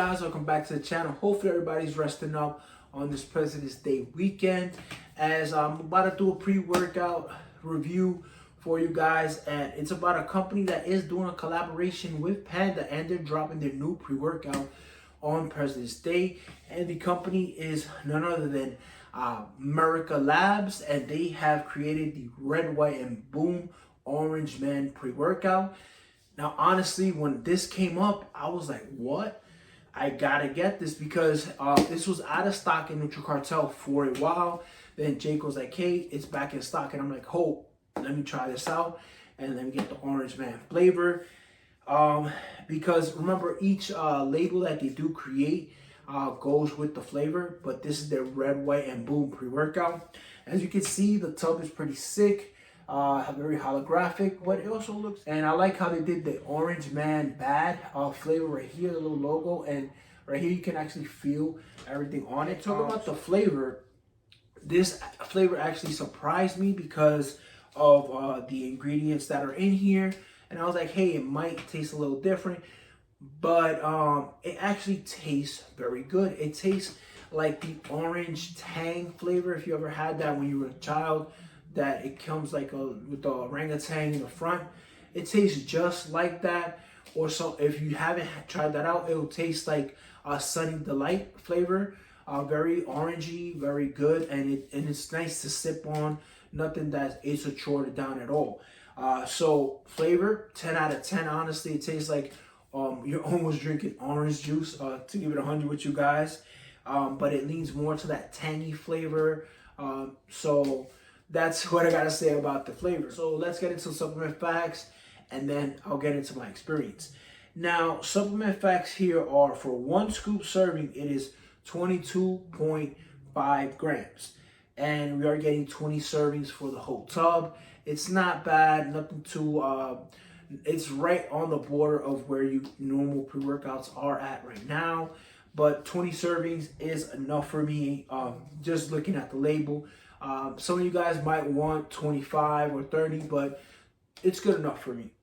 guys, welcome back to the channel. Hopefully everybody's resting up on this President's Day weekend, as I'm about to do a pre-workout review for you guys, and it's about a company that is doing a collaboration with Panda, and they're dropping their new pre-workout on President's Day. And the company is none other than Merica Labs, and they have created the Red, White, and Boom Orangeman pre-workout. Now, honestly, when this came up, I was like, what? I gotta get this, because this was out of stock in Neutral Cartel for a while. Then Jake was like, hey, it's back in stock. And I'm like, oh, let me try this out. And let me get the Orangeman flavor. Because remember, each label that they do create goes with the flavor. But this is their Red, White, and Boom pre-workout. As you can see, the tub is pretty sick. Very holographic, but it also looks, and I like how they did the Orangeman Bad flavor right here, the little logo, and right here you can actually feel everything on it. Talking about the flavor, this flavor actually surprised me because of the ingredients that are in here, and I was like, hey, it might taste a little different, but it actually tastes very good. It tastes like the orange tang flavor, if you ever had that when you were a child, that it comes like with the orangutan in the front. It tastes just like that. Or so if you haven't tried that out, it'll taste like a Sunny Delight flavor. Very orangey, very good, and it's nice to sip on. Nothing that is a chore to down at all. So flavor, 10 out of 10. Honestly, it tastes like you're almost drinking orange juice, to give it 100 with you guys. But it leans more to that tangy flavor. So that's what I gotta say about the flavor. So let's get into supplement facts, and then I'll get into my experience. Now, supplement facts here are: for 1 scoop serving, it is 22.5 grams. And we are getting 20 servings for the whole tub. It's not bad, nothing too, it's right on the border of where you normal pre-workouts are at right now. But 20 servings is enough for me, just looking at the label. Some of you guys might want 25 or 30, but it's good enough for me.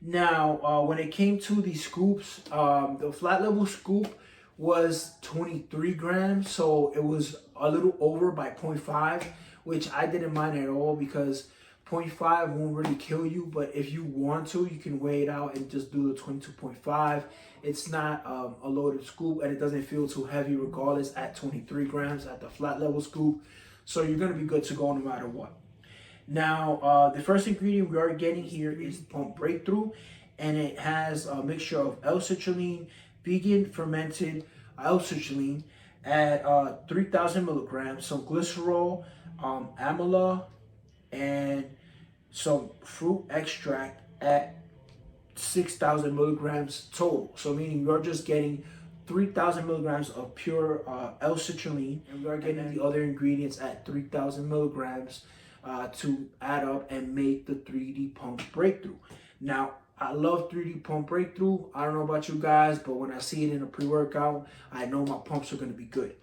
Now, when it came to the scoops, the flat level scoop was 23 grams, so it was a little over by 0.5, which I didn't mind at all, because 0.5 won't really kill you, but if you want to, you can weigh it out and just do the 22.5. It's not a loaded scoop, and it doesn't feel too heavy regardless at 23 grams at the flat level scoop. So you're going to be good to go no matter what. Now, the first ingredient we are getting here is Pump Breakthrough, and it has a mixture of L-citrulline, vegan fermented L-citrulline at 3,000 milligrams, some glycerol, amyla, and some fruit extract at 6,000 milligrams total. So meaning you're just getting 3,000 milligrams of pure L-citrulline, and we are getting the other ingredients at 3,000 milligrams to add up and make the 3D Pump Breakthrough. Now, I love 3D Pump Breakthrough. I don't know about you guys, but when I see it in a pre-workout, I know my pumps are going to be good.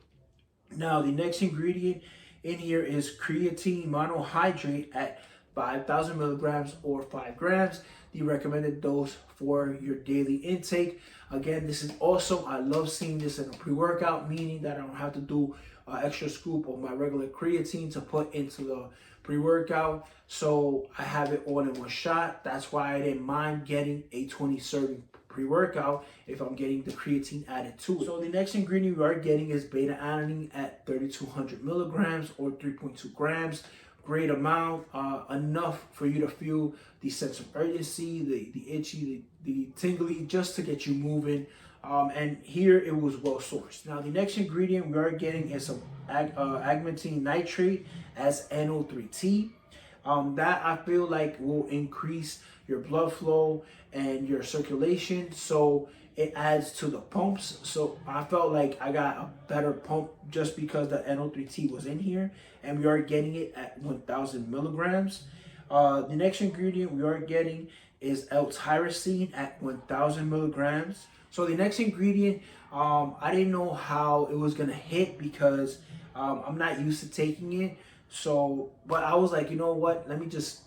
Now, the next ingredient in here is creatine monohydrate at 5,000 milligrams or 5 grams, the recommended dose for your daily intake. Again, this is also, I love seeing this in a pre-workout, meaning that I don't have to do an extra scoop of my regular creatine to put into the pre-workout. So I have it all in one shot. That's why I didn't mind getting a 20 serving pre-workout if I'm getting the creatine added to it. So the next ingredient we are getting is beta-alanine at 3,200 milligrams or 3.2 grams. Great amount, enough for you to feel the sense of urgency, the itchy, the tingly, just to get you moving. And here it was well sourced. Now, the next ingredient we are getting is some agmatine nitrate as NO3T. That I feel like will increase your blood flow and your circulation, so it adds to the pumps. So I felt like I got a better pump just because the NO3T was in here, and we are getting it at 1,000 milligrams. The next ingredient we are getting is L-tyrosine at 1,000 milligrams. So the next ingredient, I didn't know how it was gonna hit, because I'm not used to taking it. So, but I was like, you know what? Let me just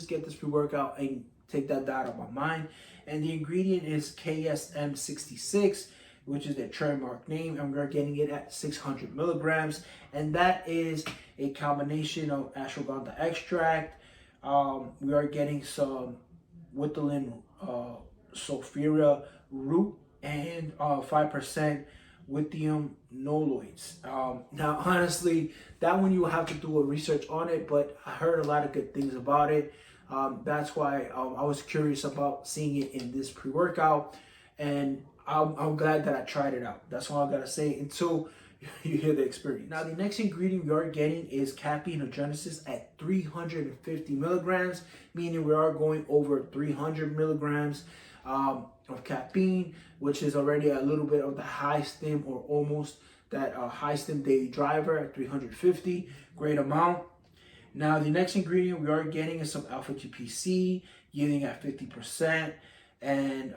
get this pre-workout and take that out of my mind. And the ingredient is KSM66. which is their trademark name, and we're getting it at 600 milligrams, and that is a combination of ashwagandha extract. We are getting some Withlin sulfuria root and 5% lithium noloids. Now, honestly, that one you will have to do a research on it, but I heard a lot of good things about it. That's why I was curious about seeing it in this pre-workout, and I'm glad that I tried it out. That's all I gotta say until you hear the experience. Now, the next ingredient we are getting is caffeinogenesis at 350 milligrams, meaning we are going over 300 milligrams of caffeine, which is already a little bit of the high stim, or almost that high stim daily driver at 350. Great amount. Now, the next ingredient we are getting is some alpha GPC, yielding at 50%, and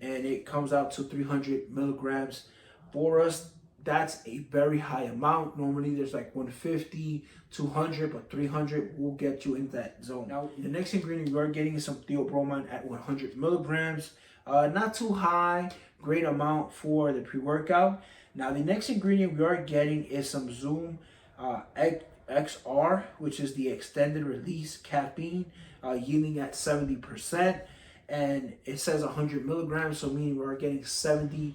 it comes out to 300 milligrams for us. That's a very high amount. Normally there's like 150, 200, but 300 will get you in that zone. Now, the next ingredient we are getting is some theobromine at 100 milligrams. Not too high, great amount for the pre-workout. Now, the next ingredient we are getting is some Zoom XR, which is the extended release caffeine, yielding at 70%. And it says 100 milligrams, so meaning we are getting 70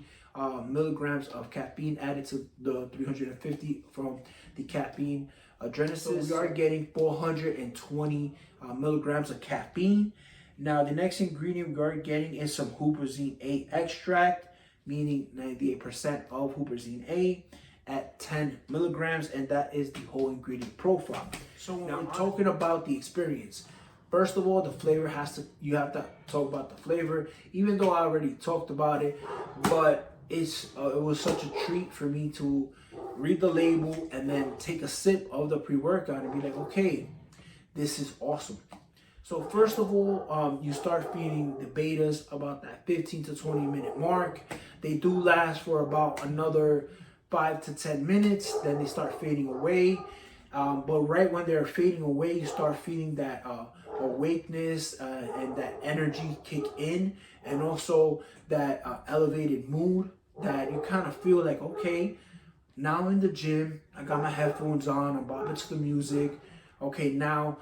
milligrams of caffeine added to the 350 from the caffeine genesis. So we are getting 420 milligrams of caffeine. Now, the next ingredient we are getting is some huperzine A extract, meaning 98% of huperzine A at 10 milligrams, and that is the whole ingredient profile. So when we're talking about the experience, first of all, the flavor you have to talk about the flavor, even though I already talked about it, but it was such a treat for me to read the label and then take a sip of the pre-workout and be like, okay, this is awesome. So first of all, you start feeding the betas about that 15 to 20 minute mark. They do last for about another 5 to 10 minutes, then they start fading away. But right when they're fading away, you start feeling that awakeness and that energy kick in, and also that elevated mood that you kind of feel like, okay, now I'm in the gym, I got my headphones on, I'm bopping to the music. Okay, now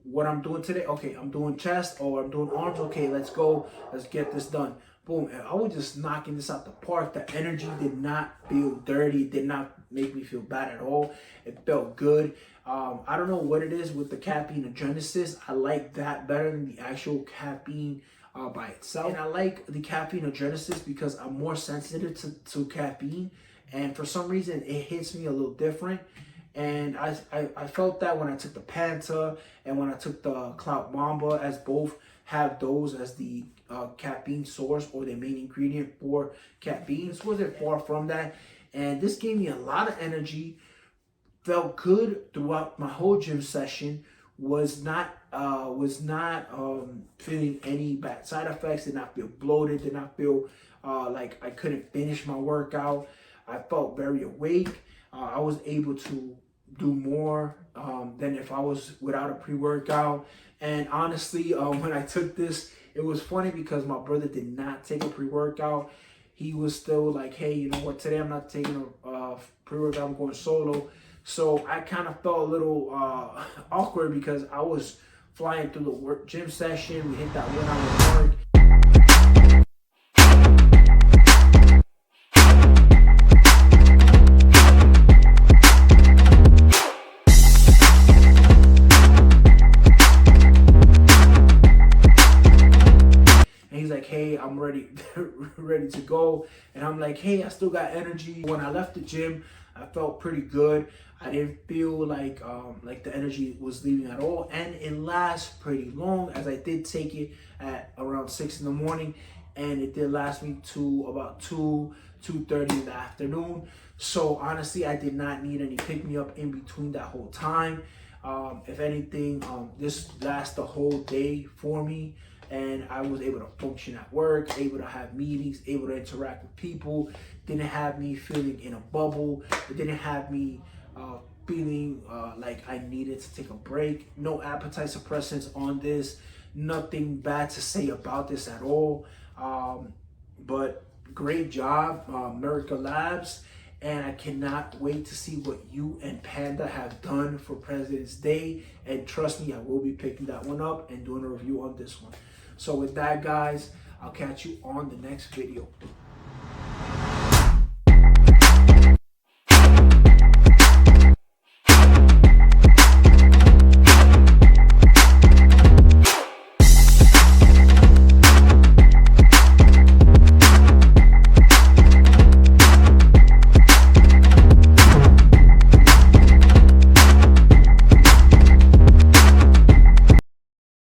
what I'm doing today, okay, I'm doing chest or I'm doing arms, okay, let's go, let's get this done. Boom, and I was just knocking this out the park. The energy did not feel dirty, it did not make me feel bad at all. It felt good. I don't know what it is with the caffeinogenesis. I like that better than the actual caffeine by itself. And I like the caffeinogenesis because I'm more sensitive to caffeine, and for some reason it hits me a little different. And I felt that when I took the Panta and when I took the Cloud Mamba, as both have those as the caffeine source or the main ingredient for caffeine. This wasn't far from that, and this gave me a lot of energy. Felt good throughout my whole gym session. Was not feeling any bad side effects. Did not feel bloated. Did not feel like I couldn't finish my workout. I felt very awake. I was able to do more than if I was without a pre-workout. And honestly, when I took this, it was funny because my brother did not take a pre-workout. He was still like, hey, you know what, today I'm not taking a pre-workout, I'm going solo. So I kind of felt a little awkward because I was flying through the gym session. We hit that 1 hour mark. Hey, I'm ready to go. And I'm like, hey, I still got energy. When I left the gym, I felt pretty good. I didn't feel like the energy was leaving at all, and it lasts pretty long, as I did take it at around 6 in the morning, and it did last me to about 2:30 in the afternoon. So honestly, I did not need any pick-me-up in between that whole time. If anything, this lasts the whole day for me, and I was able to function at work, able to have meetings, able to interact with people. Didn't have me feeling in a bubble. It didn't have me feeling like I needed to take a break. No appetite suppressants on this. Nothing bad to say about this at all. But great job, Merica Labs. And I cannot wait to see what you and Panda have done for President's Day. And trust me, I will be picking that one up and doing a review on this one. So with that, guys, I'll catch you on the next video.